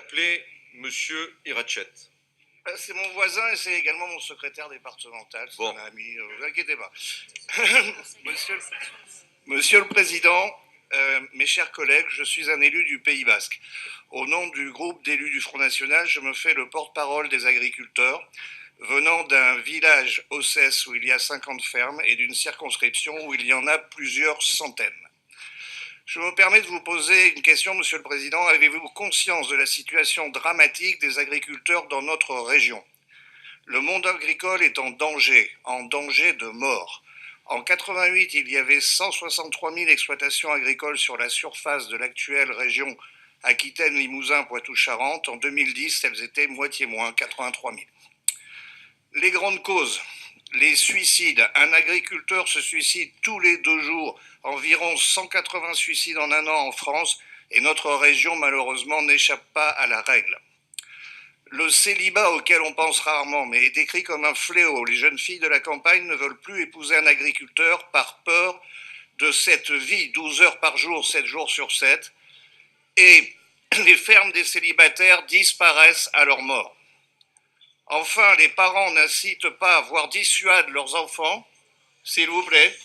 appeler Monsieur Irachet. C'est mon voisin et c'est également mon secrétaire départemental, c'est Bon. un ami, ne vous inquiétez pas. Monsieur le Président, mes chers collègues, je suis un élu du Pays Basque. Au nom du groupe d'élus du Front National, je me fais le porte-parole des agriculteurs, venant d'un village Ossès où il y a 50 fermes et d'une circonscription où il y en a plusieurs centaines. Je me permets de vous poser une question, Monsieur le Président. Avez-vous conscience de la situation dramatique des agriculteurs dans notre région? Le monde agricole est en danger de mort. En 88, il y avait 163 000 exploitations agricoles sur la surface de l'actuelle région Aquitaine, Limousin, Poitou-Charentes. En 2010, elles étaient moitié moins, 83 000. Les grandes causes, les suicides. Un agriculteur se suicide tous les 2 jours, environ 180 suicides en un an en France, et notre région, malheureusement, n'échappe pas à la règle. Le célibat auquel on pense rarement, mais est décrit comme un fléau. Les jeunes filles de la campagne ne veulent plus épouser un agriculteur par peur de cette vie, 12 heures par jour, 7 jours sur 7, et les fermes des célibataires disparaissent à leur mort. Enfin, les parents n'incitent pas, voire dissuadent leurs enfants, s'il vous plaît.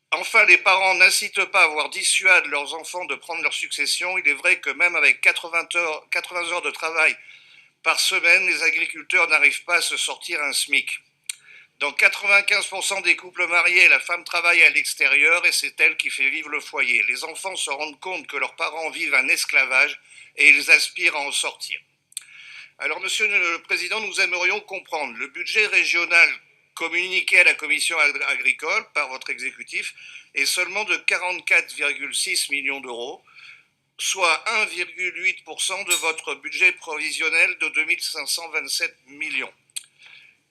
Enfin, les parents n'incitent pas, voire dissuadent leurs enfants de prendre leur succession. Il est vrai que même avec 80 heures de travail par semaine, les agriculteurs n'arrivent pas à se sortir un SMIC. Dans 95% des couples mariés, la femme travaille à l'extérieur et c'est elle qui fait vivre le foyer. Les enfants se rendent compte que leurs parents vivent un esclavage et ils aspirent à en sortir. Alors, Monsieur le Président, nous aimerions comprendre le budget régional communiqué à la Commission agricole par votre exécutif est seulement de 44,6 millions d'euros, soit 1,8% de votre budget provisionnel de 2527 millions.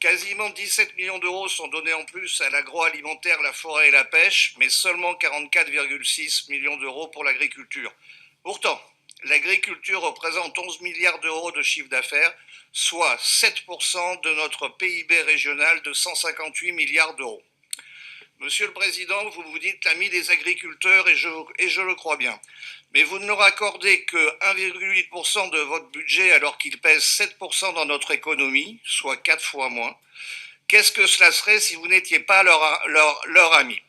Quasiment 17 millions d'euros sont donnés en plus à l'agroalimentaire, la forêt et la pêche, mais seulement 44,6 millions d'euros pour l'agriculture. Pourtant, l'agriculture représente 11 milliards d'euros de chiffre d'affaires, soit 7% de notre PIB régional de 158 milliards d'euros. Monsieur le Président, vous vous dites l'ami des agriculteurs et je le crois bien. Mais vous ne leur accordez que 1,8% de votre budget alors qu'il pèse 7% dans notre économie, soit 4 fois moins. Qu'est-ce que cela serait si vous n'étiez pas leur ami?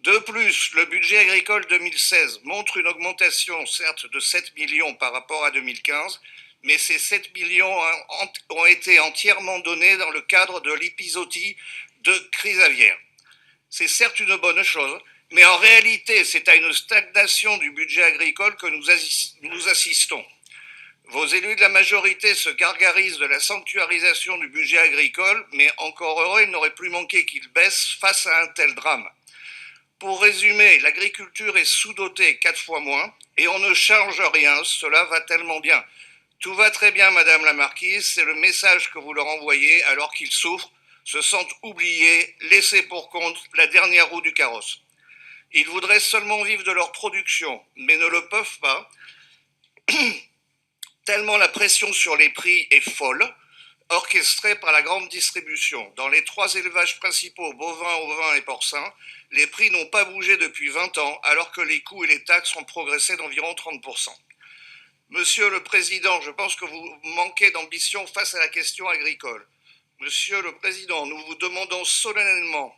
De plus, le budget agricole 2016 montre une augmentation, certes, de 7 millions par rapport à 2015, mais ces 7 millions ont été entièrement donnés dans le cadre de l'épisodie de crise aviaire. C'est certes une bonne chose, mais en réalité, c'est à une stagnation du budget agricole que nous assistons. Vos élus de la majorité se gargarisent de la sanctuarisation du budget agricole, mais encore heureux, il n'aurait plus manqué qu'il baisse face à un tel drame. Pour résumer, l'agriculture est sous-dotée 4 fois moins et on ne change rien, cela va tellement bien. Tout va très bien, Madame la Marquise, c'est le message que vous leur envoyez alors qu'ils souffrent, se sentent oubliés, laissés pour compte, la dernière roue du carrosse. Ils voudraient seulement vivre de leur production, mais ne le peuvent pas, tellement la pression sur les prix est folle, orchestrée par la grande distribution. Dans les 3 élevages principaux, bovins, ovins et porcins, les prix n'ont pas bougé depuis 20 ans, alors que les coûts et les taxes ont progressé d'environ 30%. Monsieur le Président, je pense que vous manquez d'ambition face à la question agricole. Monsieur le Président, nous vous demandons solennellement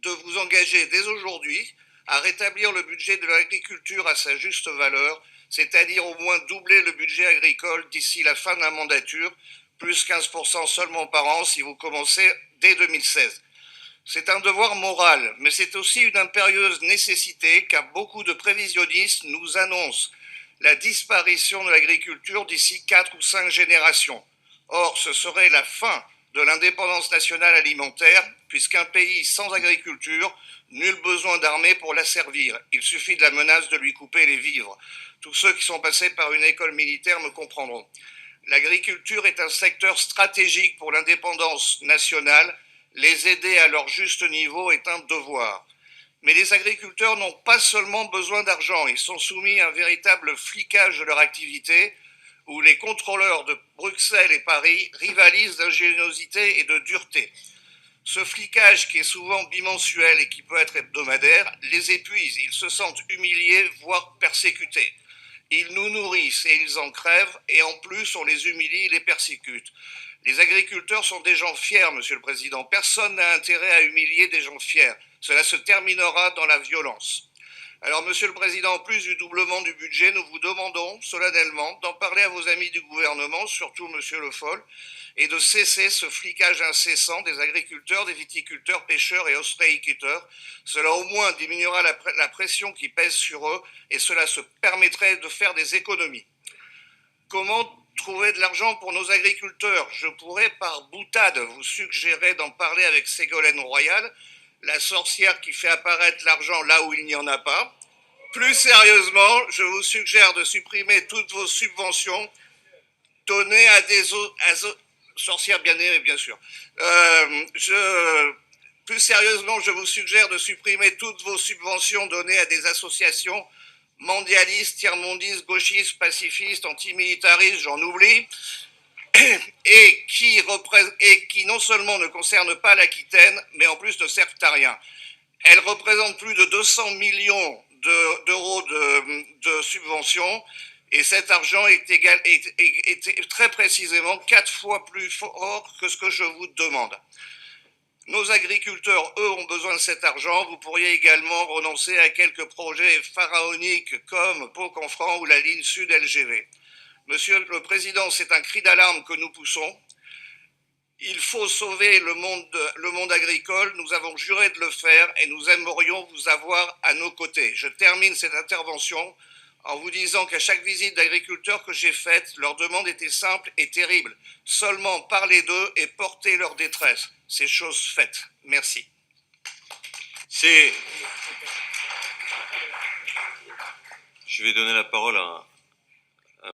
de vous engager dès aujourd'hui à rétablir le budget de l'agriculture à sa juste valeur, c'est-à-dire au moins doubler le budget agricole d'ici la fin de la mandature, plus 15% seulement par an si vous commencez dès 2016. C'est un devoir moral, mais c'est aussi une impérieuse nécessité car beaucoup de prévisionnistes nous annoncent la disparition de l'agriculture d'ici 4 ou 5 générations. Or, ce serait la fin de l'indépendance nationale alimentaire, puisqu'un pays sans agriculture, nul besoin d'armée pour la servir. Il suffit de la menace de lui couper les vivres. Tous ceux qui sont passés par une école militaire me comprendront. L'agriculture est un secteur stratégique pour l'indépendance nationale. Les aider à leur juste niveau est un devoir. Mais les agriculteurs n'ont pas seulement besoin d'argent, ils sont soumis à un véritable flicage de leur activité, où les contrôleurs de Bruxelles et Paris rivalisent d'ingéniosité et de dureté. Ce flicage, qui est souvent bimensuel et qui peut être hebdomadaire, les épuise. Ils se sentent humiliés, voire persécutés. Ils nous nourrissent et ils en crèvent, et en plus on les humilie et les persécute. Les agriculteurs sont des gens fiers, Monsieur le Président. Personne n'a intérêt à humilier des gens fiers. Cela se terminera dans la violence. Alors, Monsieur le Président, en plus du doublement du budget, nous vous demandons solennellement d'en parler à vos amis du gouvernement, surtout Monsieur Le Foll, et de cesser ce flicage incessant des agriculteurs, des viticulteurs, pêcheurs et ostréiculteurs. Cela au moins diminuera la pression qui pèse sur eux et cela se permettrait de faire des économies. Comment trouver de l'argent pour nos agriculteurs? Je pourrais par boutade vous suggérer d'en parler avec Ségolène Royal, la sorcière qui fait apparaître l'argent là où il n'y en a pas. Plus sérieusement, je vous suggère de supprimer toutes vos subventions données à des sorcières bien aimées, bien sûr. Plus sérieusement, je vous suggère de supprimer toutes vos subventions données à des associations mondialistes, tiers-mondistes, gauchistes, pacifistes, antimilitaristes, j'en oublie, et qui non seulement ne concernent pas l'Aquitaine, mais en plus ne servent à rien. Elles représentent plus de 200 millions d'euros de subventions, et cet argent est très précisément 4 fois plus fort que ce que je vous demande. Nos agriculteurs, eux, ont besoin de cet argent. Vous pourriez également renoncer à quelques projets pharaoniques comme Pont-Canfranc ou la ligne Sud LGV. Monsieur le Président, c'est un cri d'alarme que nous poussons. Il faut sauver le monde agricole. Nous avons juré de le faire et nous aimerions vous avoir à nos côtés. Je termine cette intervention en vous disant qu'à chaque visite d'agriculteurs que j'ai faite, leur demande était simple et terrible. Seulement parler d'eux et porter leur détresse. C'est chose faite. Merci. Je vais donner la parole à